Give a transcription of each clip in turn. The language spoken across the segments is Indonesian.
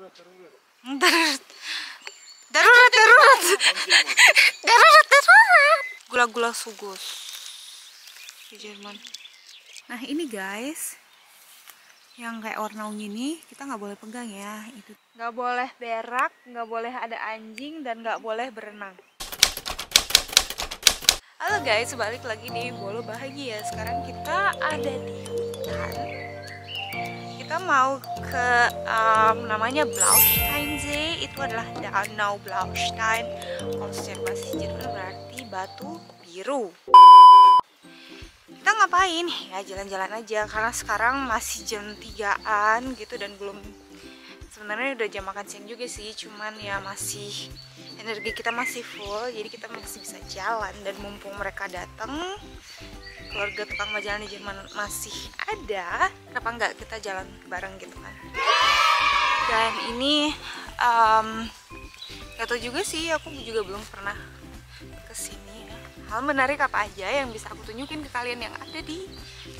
Darurat. Darurat, darurat. Darurat, darurat. Gula-gula sugus di Jerman. Nah ini guys, yang kayak warna ungu ini kita nggak boleh pegang ya. Itu nggak boleh berak, nggak boleh ada anjing, dan nggak boleh berenang. Halo guys, balik lagi di Bolo Bahagia. Sekarang kita ada di hutan. Kita mau ke namanya Blausteinsee. Itu adalah Danau Blaustein. Kalau secara bahasa Jerman berarti batu biru. Kita ngapain? Ya jalan-jalan aja karena sekarang masih jam 3-an gitu dan belum, sebenarnya udah jam makan siang juga sih, cuman ya masih energi kita masih full, jadi kita masih bisa jalan. Dan mumpung mereka datang, keluarga tukang majalah di Jerman masih ada, kenapa nggak kita jalan bareng gitu kan. Dan ini gak tau juga sih, aku juga belum pernah kesini. Hal menarik apa aja yang bisa aku tunjukin ke kalian yang ada di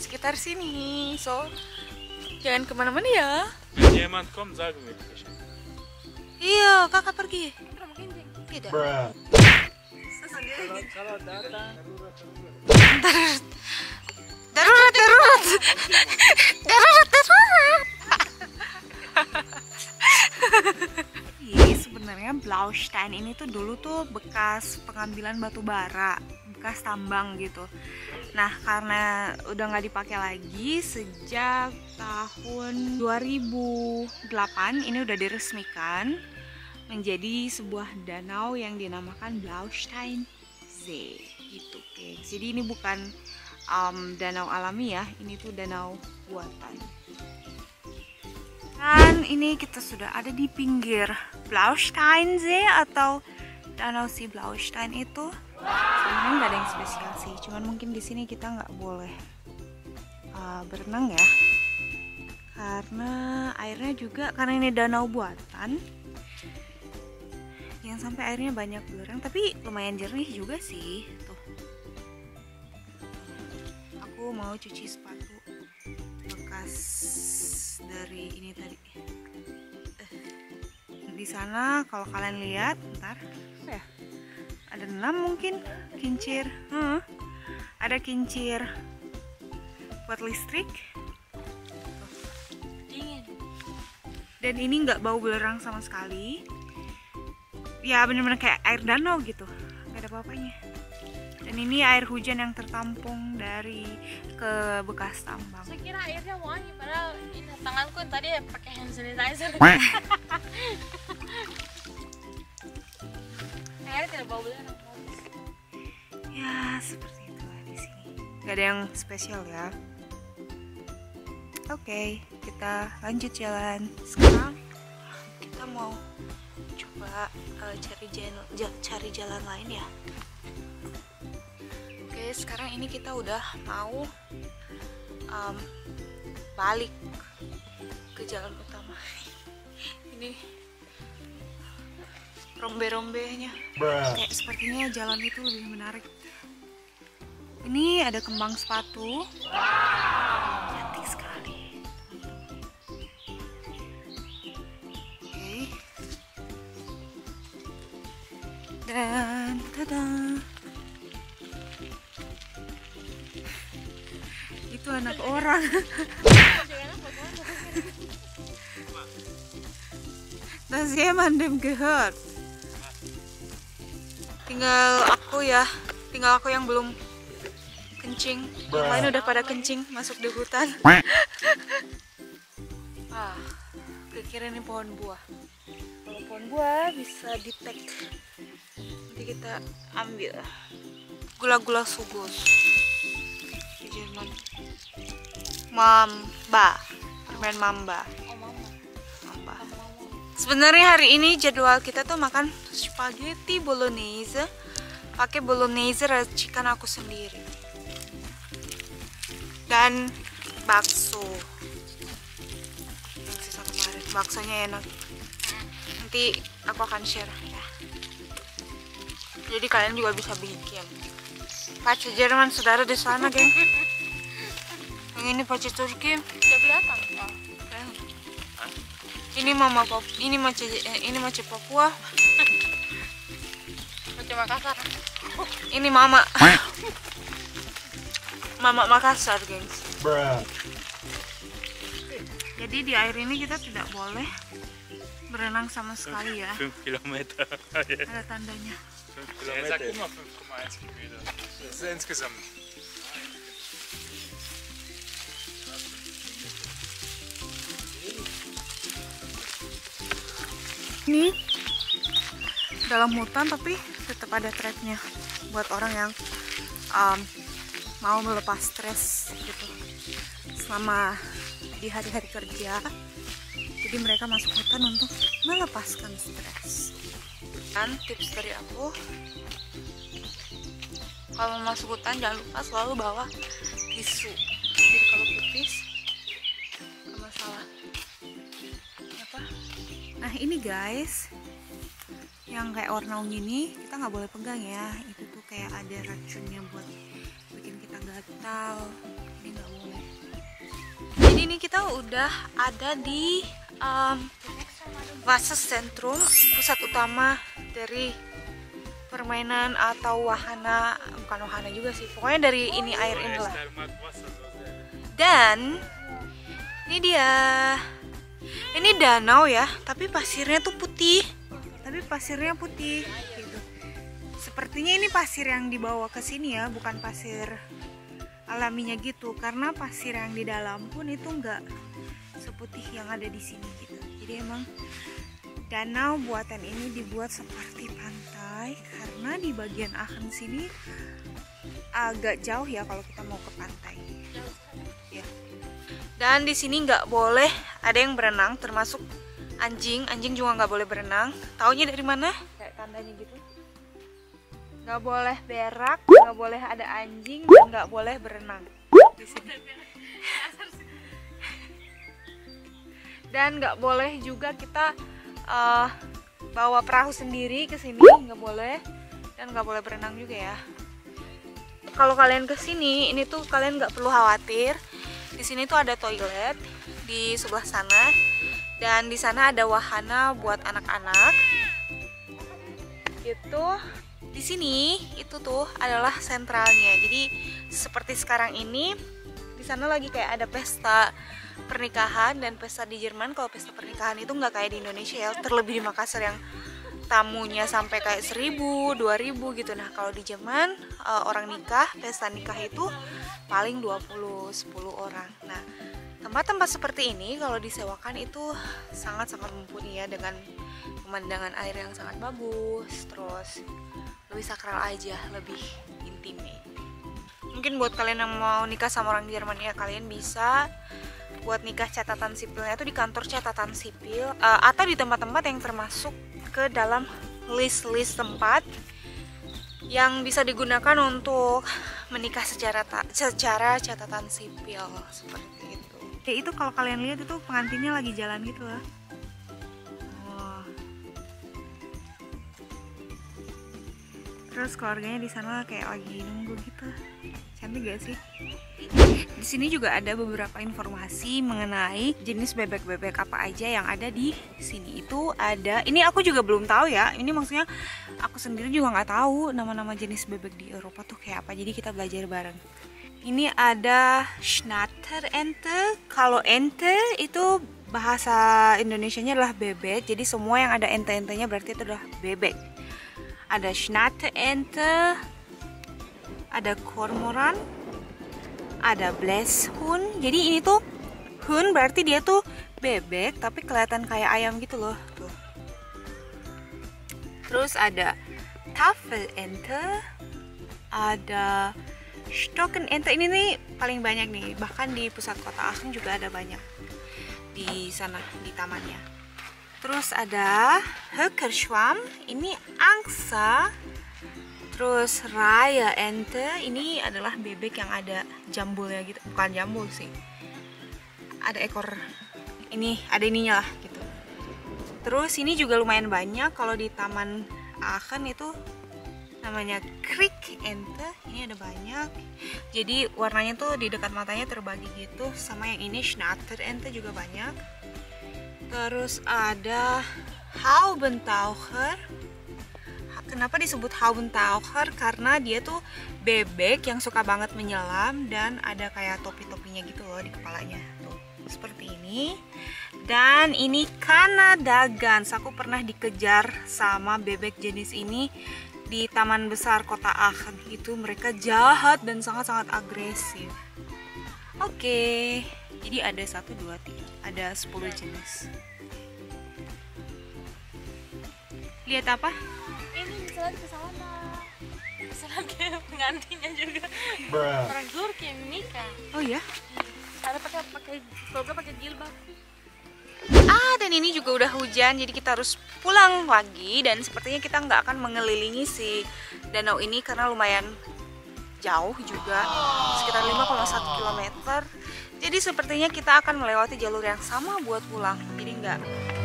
sekitar sini. So jangan kemana-mana ya. Jemand kommt, sagen wir. Iya, kakak pergi. Tidak. Kalau datang, Darurat. Darurat, darurat. Darurat, darurat. Ini sebenarnya Blaustein ini tuh dulu tuh bekas pengambilan batu bara, bekas tambang gitu. Nah karena udah nggak dipakai lagi sejak tahun 2008, ini udah diresmikan menjadi sebuah danau yang dinamakan Blausteinsee gitu guys. Jadi ini bukan danau alami ya, ini tuh danau buatan. Dan ini kita sudah ada di pinggir Blausteinsee atau Danau Si Blaustein itu. Sebenarnya nggak ada yang spesial sih, cuman mungkin di sini kita nggak boleh berenang ya, karena airnya juga, karena ini danau buatan, yang sampai airnya banyak belerang, tapi lumayan jernih juga sih. Tuh, aku mau cuci sepatu bekas dari ini tadi. Di sana kalau kalian lihat, ntar apa ya? Ada 6 mungkin kincir. Ada kincir buat listrik. Dingin. Dan ini nggak bau belerang sama sekali. Ya bener-bener kayak air danau gitu, nggak ada apa-apanya. Dan ini air hujan yang tertampung dari ke bekas tambang. Saya kira airnya wangi, padahal ini tanganku yang tadi pakai hand sanitizer. Airnya tidak bau belerang. Ya seperti itulah di sini. Gak ada yang spesial ya. Oke, kita lanjut jalan. Sekarang kita mau coba cari jalan lain ya. Oke, sekarang ini kita udah mau balik ke jalan utama. Ini rombe-rombenya, kayak sepertinya jalan itu lebih menarik. Ini ada kembang sepatu, cantik sekali. Oke, dan tada, itu anak orang. Das jemandem gehört. Tinggal aku yang belum kencing. Yang lain udah pada kencing masuk di hutan. Kira-kira ini pohon buah. Kalau pohon buah bisa di-tag. Nanti kita ambil. Gula-gula sugus di Jerman. Mamba, permen mamba. Sebenarnya hari ini jadwal kita tuh makan spaghetti bolognese, pakai bolognese racikan aku sendiri, dan bakso yang sisa kemarin. Baksonya enak, nanti aku akan share ya, jadi kalian juga bisa bikin. Pace Jerman saudara di sana geng. Yang ini pace Turki Udah kelihatan. Ini Mace Papua. Macam Makassar. Ini Mama Makassar, gengs. Jadi di air ini kita tidak boleh berenang sama sekali ya. 5 Kilometer. Ada tandanya. 5 Kilometer. Sag immer 5,1 Kilometer. Das ist insgesamt. Ini dalam hutan tapi tetap ada treknya buat orang yang mau melepas stres gitu selama di hari-hari kerja. Jadi mereka masuk hutan untuk melepaskan stres. Dan tips dari aku, kalau masuk hutan jangan lupa selalu bawa tisu. Jadi kalau pipis gak masalah. Apa? Nah ini guys, yang kayak warna ungu ini kita nggak boleh pegang ya. Itu tuh kayak ada racunnya buat bikin kita gatal. Ini nggak boleh. Jadi ini kita udah ada di Wasserzentrum, pusat utama dari permainan atau wahana, bukan wahana juga sih, pokoknya dari ini air inilah. Dan ini dia, ini danau ya, tapi pasirnya tuh putih, gitu. Sepertinya ini pasir yang dibawa ke sini ya, bukan pasir alaminya gitu, karena pasir yang di dalam pun itu enggak seputih yang ada di sini gitu. Jadi emang danau buatan ini dibuat seperti pantai karena di bagian Aachen sini agak jauh ya kalau kita mau ke pantai. Ya. Dan di sini nggak boleh ada yang berenang, termasuk anjing. Anjing juga nggak boleh berenang. Taunya dari mana? Kayak tandanya gitu. Nggak boleh berak, nggak boleh ada anjing, dan nggak boleh berenang di sini. Dan nggak boleh juga kita bawa perahu sendiri ke sini, nggak boleh. Dan nggak boleh berenang juga ya. Kalau kalian ke sini, ini tuh kalian nggak perlu khawatir. Di sini tuh ada toilet di sebelah sana, dan di sana ada wahana buat anak-anak. Gitu. Di sini itu tuh adalah sentralnya. Jadi seperti sekarang ini, di sana lagi kayak ada pesta pernikahan dan pesta di Jerman. Kalau pesta pernikahan itu nggak kayak di Indonesia ya, terlebih di Makassar yang tamunya sampai kayak 1000, 2000 gitu. Nah kalau di Jerman orang nikah, pesta nikah itu paling 10 orang. Nah tempat-tempat seperti ini kalau disewakan itu sangat-sangat mumpuni ya, dengan pemandangan air yang sangat bagus, terus lebih sakral aja, lebih intimate. Mungkin buat kalian yang mau nikah sama orang di Jerman ya, kalian bisa buat nikah catatan sipilnya itu di kantor catatan sipil atau di tempat-tempat yang termasuk ke dalam list-list tempat yang bisa digunakan untuk menikah secara catatan sipil seperti itu. Ya itu kalau kalian lihat itu pengantinnya lagi jalan gitu lah. Terus keluarganya di sana kayak lagi nunggu gitu. Cantik gak sih? Di sini juga ada beberapa informasi mengenai jenis bebek-bebek apa aja yang ada di sini. Itu ada, ini aku juga belum tahu ya. Ini maksudnya aku sendiri juga nggak tahu nama-nama jenis bebek di Eropa tuh kayak apa. Jadi kita belajar bareng. Ini ada Schnatterente. Kalau ente itu bahasa Indonesianya adalah bebek. Jadi semua yang ada ente-entenya berarti itu adalah bebek. Ada Schnatterente, ada Kormoran, ada Bläshund. Jadi ini tuh Hun berarti dia tuh bebek tapi kelihatan kayak ayam gitu loh. Tuh. Terus ada Tafelente, ada Stockenente. Ini nih paling banyak nih. Bahkan di pusat kota Aachen juga ada banyak di sana di tamannya. Terus ada Höckerschwamm, ini angsa. Terus Raya Ente, ini adalah bebek yang ada jambulnya gitu, bukan jambul sih. Ada ekor, ini ada ininya lah gitu. Terus ini juga lumayan banyak kalau di Taman Aachen itu namanya Kriek Ente, ini ada banyak. Jadi warnanya tuh di dekat matanya terbagi gitu, sama yang ini Schnatterente juga banyak. Terus ada Haubentaucher. Kenapa disebut Haubentaucher? Karena dia tuh bebek yang suka banget menyelam dan ada kayak topi-topinya gitu loh di kepalanya. Tuh, seperti ini. Dan ini Canada Gans. Aku pernah dikejar sama bebek jenis ini di Taman Besar Kota Aachen. Itu mereka jahat dan sangat-sangat agresif. Oke, jadi ada 1, 2, 3. Ada 10 jenis. Lihat apa? Ini jalan ke sana. Kesana kayak pengantinnya juga. Orang Turki yang menikah. Oh ya? Ada pakai kalau pakai jilbab. Dan ini juga udah hujan, jadi kita harus pulang lagi. Dan sepertinya kita nggak akan mengelilingi si danau ini karena lumayan jauh juga, sekitar 5,1 km. Jadi sepertinya kita akan melewati jalur yang sama buat pulang. Jadi nggak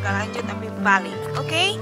lanjut tapi balik. Oke?